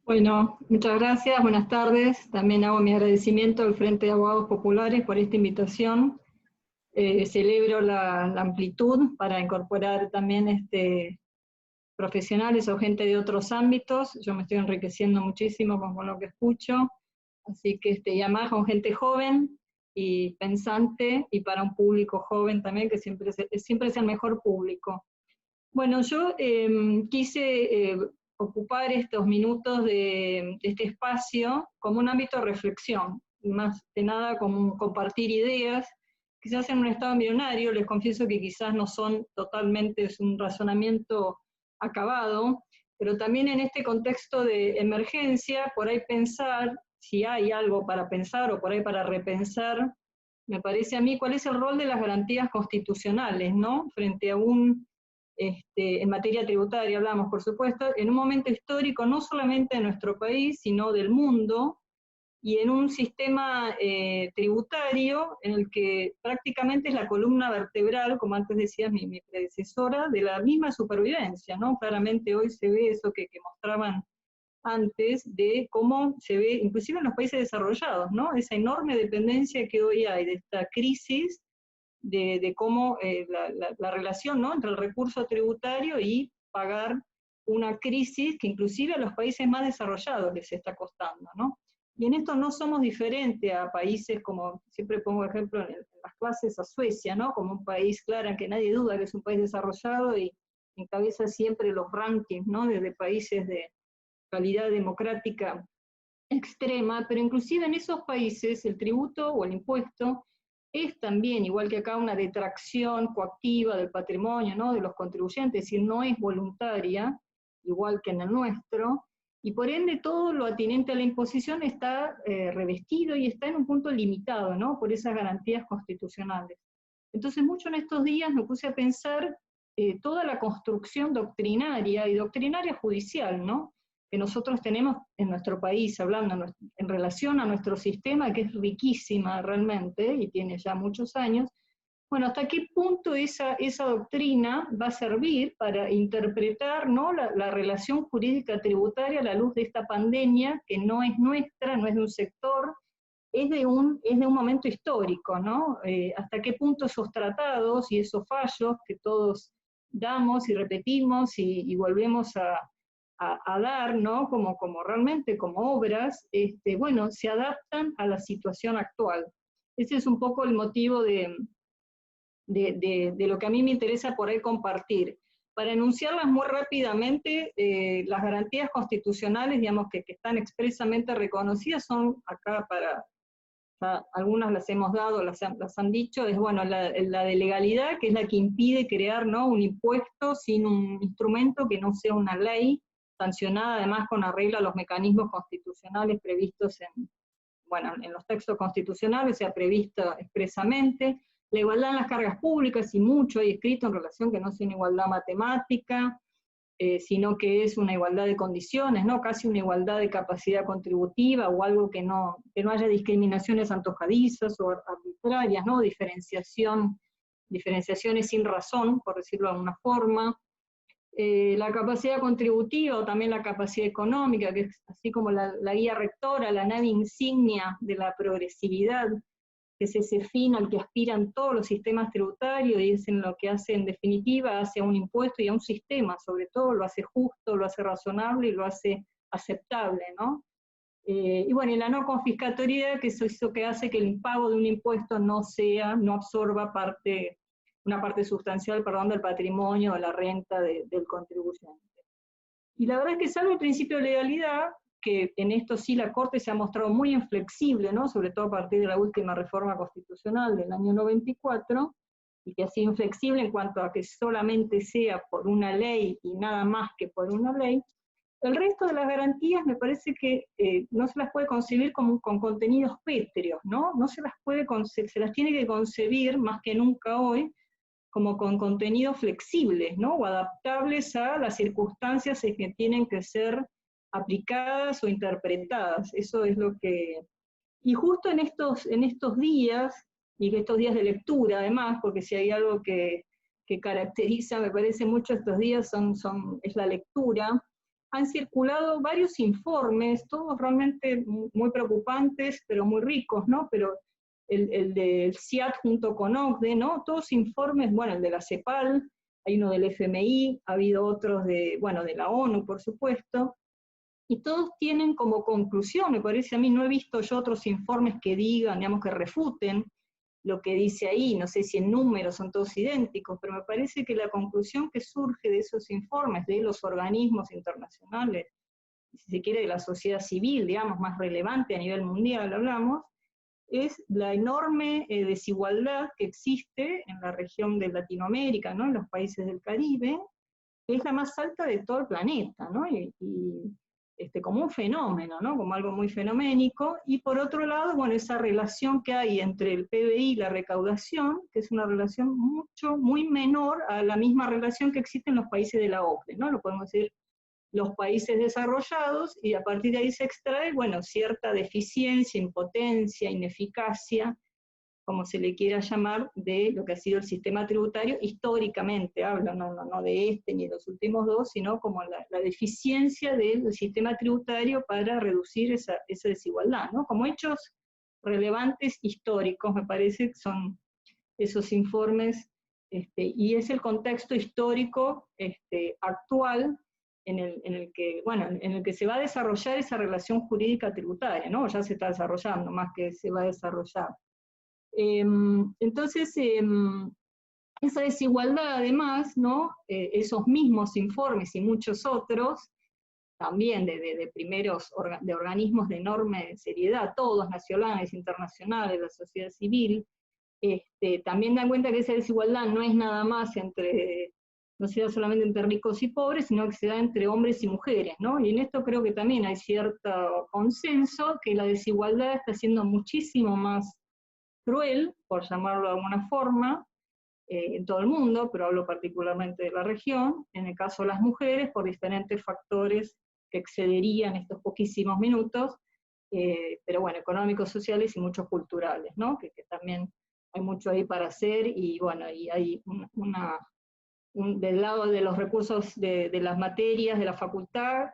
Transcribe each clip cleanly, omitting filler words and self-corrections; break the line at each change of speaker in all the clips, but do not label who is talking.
Bueno, muchas gracias, buenas tardes. También hago mi agradecimiento al Frente de Abogados Populares por esta invitación. Celebro la amplitud para incorporar también profesionales o gente de otros ámbitos. Yo me estoy enriqueciendo muchísimo con lo que escucho, así que y además con gente joven y pensante, y para un público joven también, que siempre es el mejor público. Bueno, yo quise ocupar estos minutos de este espacio como un ámbito de reflexión, más que nada como compartir ideas, quizás en un estado embrionario. Les confieso que quizás no son totalmente, es un razonamiento acabado, pero también en este contexto de emergencia, por ahí pensar, si hay algo para pensar o por ahí para repensar, me parece a mí, cuál es el rol de las garantías constitucionales, ¿no? Frente a en materia tributaria hablamos, por supuesto, en un momento histórico no solamente de nuestro país, sino del mundo, y en un sistema tributario en el que prácticamente es la columna vertebral, como antes decía mi predecesora, de la misma supervivencia, ¿no? Claramente hoy se ve eso que mostraban antes, de cómo se ve, inclusive en los países desarrollados, ¿no? Esa enorme dependencia que hoy hay de esta crisis, de cómo la relación, ¿no?, entre el recurso tributario y pagar una crisis que inclusive a los países más desarrollados les está costando, ¿no? Y en esto no somos diferentes a países como, siempre pongo ejemplo en las clases, a Suecia, ¿no?, como un país, claro, que nadie duda que es un país desarrollado y encabeza siempre los rankings, ¿no?, de países de calidad democrática extrema, pero inclusive en esos países el tributo o el impuesto es también, igual que acá, una detracción coactiva del patrimonio, ¿no?, de los contribuyentes, es decir, no es voluntaria, igual que en el nuestro, y por ende todo lo atinente a la imposición está revestido y está en un punto limitado, ¿no?, por esas garantías constitucionales. Entonces mucho en estos días me puse a pensar toda la construcción doctrinaria y doctrinaria judicial, ¿no?, que nosotros tenemos en nuestro país, hablando en relación a nuestro sistema, que es riquísima realmente, y tiene ya muchos años. Bueno, ¿hasta qué punto esa doctrina va a servir para interpretar, ¿no?, la relación jurídica tributaria a la luz de esta pandemia, que no es nuestra, no es de un sector, es de un momento histórico, ¿no? ¿Hasta qué punto esos tratados y esos fallos que todos damos y repetimos y volvemos a dar, ¿no?, como realmente como obras, bueno, se adaptan a la situación actual? Ese es un poco el motivo de lo que a mí me interesa por ahí compartir. Para enunciarlas muy rápidamente, las garantías constitucionales, digamos, que están expresamente reconocidas, son acá algunas las hemos dado, las han dicho, es, bueno, la de legalidad, que es la que impide crear, ¿no?, un impuesto sin un instrumento que no sea una ley, sancionada además con arreglo a los mecanismos constitucionales previstos en los textos constitucionales, se ha previsto expresamente. La igualdad en las cargas públicas, y mucho hay escrito en relación que no sea una igualdad matemática, sino que es una igualdad de condiciones, ¿no?, casi una igualdad de capacidad contributiva, o algo que no haya discriminaciones antojadizas o arbitrarias, ¿no?, diferenciaciones sin razón, por decirlo de alguna forma. La capacidad contributiva o también la capacidad económica, que es así como la guía rectora, la nave insignia de la progresividad, que es ese fin al que aspiran todos los sistemas tributarios, y es en lo que hace en definitiva hacia un impuesto y a un sistema, sobre todo lo hace justo, lo hace razonable y lo hace aceptable, ¿no? Y bueno, y la no confiscatoriedad, que es eso que hace que el impago de un impuesto no absorba una parte sustancial, perdón, del patrimonio o la renta del contribuyente. Y la verdad es que, salvo el principio de legalidad, que en esto sí la Corte se ha mostrado muy inflexible, ¿no?, sobre todo a partir de la última reforma constitucional del año 94, y que ha sido inflexible en cuanto a que solamente sea por una ley y nada más que por una ley, el resto de las garantías me parece que no se las puede concebir con contenidos pétreos, ¿no? No se las tiene que concebir más que nunca hoy como con contenidos flexibles, ¿no?, o adaptables a las circunstancias que tienen que ser aplicadas o interpretadas. Eso es lo que... Y justo en estos días, y estos días de lectura además, porque si hay algo que caracteriza, me parece mucho estos días, es la lectura, han circulado varios informes, todos realmente muy preocupantes, pero muy ricos, ¿no? Pero el del CIAT junto con OCDE, ¿no? Todos informes, bueno, el de la CEPAL, hay uno del FMI, ha habido otros de, bueno, de la ONU, por supuesto, y todos tienen como conclusión, me parece a mí, no he visto yo otros informes que digan, digamos, que refuten lo que dice ahí, no sé si en números son todos idénticos, pero me parece que la conclusión que surge de esos informes, de los organismos internacionales, si se quiere de la sociedad civil, digamos, más relevante a nivel mundial, hablamos, es la enorme desigualdad que existe en la región de Latinoamérica, ¿no? En los países del Caribe, que es la más alta de todo el planeta, ¿no? Como un fenómeno, ¿no? Como algo muy fenoménico, y por otro lado, bueno, esa relación que hay entre el PBI y la recaudación, que es una relación muy menor a la misma relación que existe en los países de la OCDE, ¿no? Lo podemos decir los países desarrollados, y a partir de ahí se extrae, bueno, cierta deficiencia, impotencia, ineficacia, como se le quiera llamar, de lo que ha sido el sistema tributario, históricamente hablo, no de este ni de los últimos dos, sino como la deficiencia del sistema tributario para reducir esa desigualdad, ¿no? Como hechos relevantes históricos, me parece que son esos informes, y es el contexto histórico actual en el que, bueno, en el que se va a desarrollar esa relación jurídica tributaria, ¿no? Ya se está desarrollando, más que se va a desarrollar. Entonces, esa desigualdad además, ¿no? Esos mismos informes y muchos otros, también de de organismos de enorme seriedad, todos nacionales, internacionales, la sociedad civil, también dan cuenta que esa desigualdad no es nada más no se da solamente entre ricos y pobres, sino que se da entre hombres y mujeres, ¿no? Y en esto creo que también hay cierto consenso, que la desigualdad está siendo muchísimo más cruel, por llamarlo de alguna forma, en todo el mundo, pero hablo particularmente de la región, en el caso de las mujeres, por diferentes factores que excederían estos poquísimos minutos, pero bueno, económicos, sociales y muchos culturales, ¿no? Que también hay mucho ahí para hacer, y bueno, y hay del lado de los recursos de las materias de la facultad,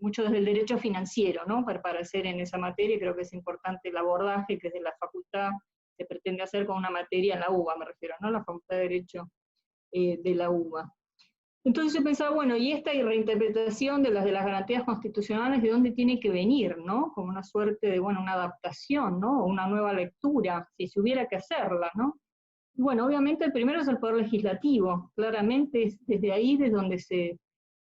mucho desde el derecho financiero, ¿no? Para hacer en esa materia, creo que es importante el abordaje que desde la facultad se pretende hacer con una materia en la UBA, me refiero, ¿no? La Facultad de Derecho de la UBA. Entonces yo pensaba, bueno, y esta reinterpretación de las garantías constitucionales, ¿de dónde tiene que venir, no? Como una suerte de, bueno, una adaptación, ¿no? O una nueva lectura, si se hubiera que hacerla, ¿no? Y bueno, obviamente el primero es el Poder Legislativo, claramente es desde ahí desde donde se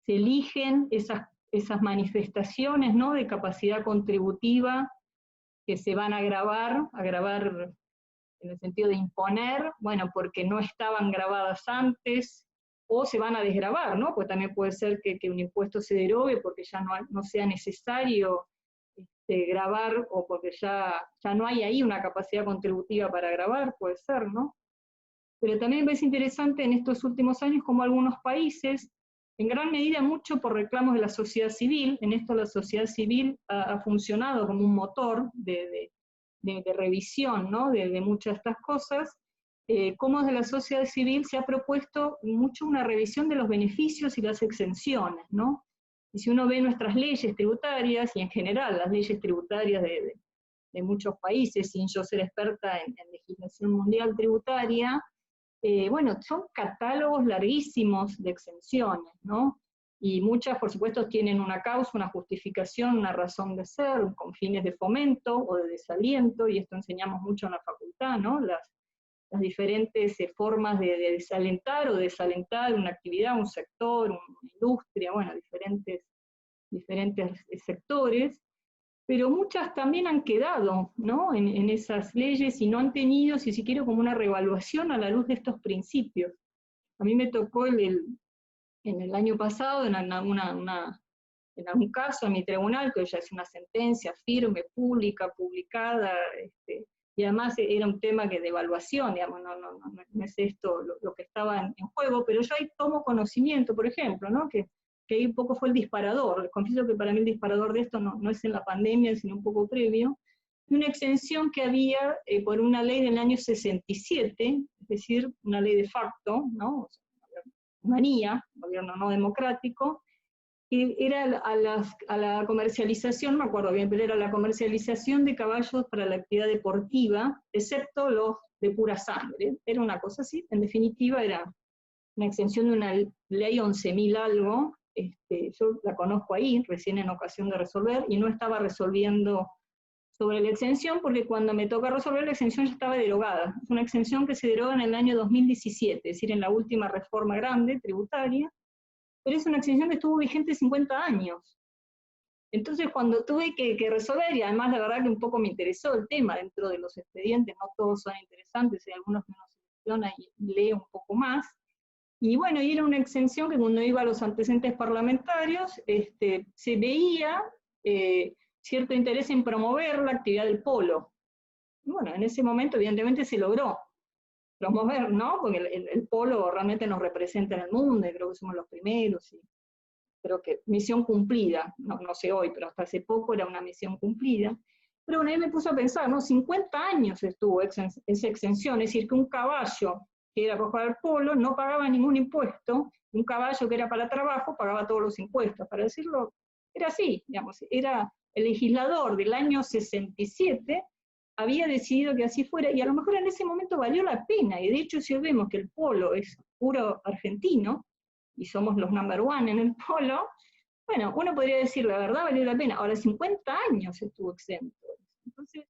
eligen esas manifestaciones, ¿no? De capacidad contributiva que se van a agravar en el sentido de imponer, bueno, porque no estaban grabadas antes, o se van a desgravar, ¿no? Pues también puede ser que un impuesto se derogue porque ya no sea necesario grabar, o porque ya no hay ahí una capacidad contributiva para grabar, puede ser, ¿no? Pero también es interesante en estos últimos años como algunos países, en gran medida mucho por reclamos de la sociedad civil, en esto la sociedad civil ha funcionado como un motor de revisión, ¿no? de muchas de estas cosas, cómo desde la sociedad civil se ha propuesto mucho una revisión de los beneficios y las exenciones, ¿no? Y si uno ve nuestras leyes tributarias, y en general las leyes tributarias de muchos países, sin yo ser experta en legislación mundial tributaria, bueno, son catálogos larguísimos de exenciones, ¿no? Y muchas, por supuesto, tienen una causa, una justificación, una razón de ser, con fines de fomento o de desaliento, y esto enseñamos mucho en la facultad, ¿no? Las diferentes formas de desalentar o desalentar una actividad, un sector, una industria, bueno, diferentes sectores, pero muchas también han quedado, ¿no? en esas leyes, y no han tenido, si quiero, como una reevaluación a la luz de estos principios. A mí me tocó en el año pasado, en algún caso, en mi tribunal, que ya es una sentencia firme, pública, publicada, y además era un tema de evaluación, digamos, no es esto lo que estaba en juego, pero yo ahí tomo conocimiento, por ejemplo, ¿no? que ahí un poco fue el disparador. Les confieso que para mí el disparador de esto no es en la pandemia, sino un poco previo, una exención que había por una ley del año 67, es decir, una ley de facto, ¿no? O sea, una NIA, gobierno no democrático, era a la comercialización, no me acuerdo bien, pero era la comercialización de caballos para la actividad deportiva, excepto los de pura sangre. Era una cosa así, en definitiva era una exención de una ley 11.000 algo, yo la conozco ahí, recién en ocasión de resolver, y no estaba resolviendo sobre la exención, porque cuando me toca resolver la exención ya estaba derogada. Es una exención que se deroga en el año 2017, es decir, en la última reforma grande tributaria, pero es una exención que estuvo vigente 50 años. Entonces, cuando tuve que resolver, y además la verdad que un poco me interesó el tema dentro de los expedientes, no todos son interesantes, hay algunos que uno selecciona y lee un poco más, y bueno, y era una exención que cuando iba a los antecedentes parlamentarios, se veía cierto interés en promover la actividad del polo. Y bueno, en ese momento evidentemente se logró promover, ¿no? Porque el polo realmente nos representa en el mundo, y creo que somos los primeros, y creo que misión cumplida, no sé hoy, pero hasta hace poco era una misión cumplida. Pero bueno, ahí me puso a pensar, ¿no? 50 años estuvo esa exención, es decir, que un caballo que era para jugar al polo no pagaba ningún impuesto, un caballo que era para trabajo pagaba todos los impuestos. Para decirlo, era así, digamos, era el legislador del año 67 había decidido que así fuera, y a lo mejor en ese momento valió la pena, y de hecho si vemos que el polo es puro argentino, y somos los number one en el polo, bueno, uno podría decir, la verdad valió la pena. Ahora, 50 años estuvo exento. Entonces,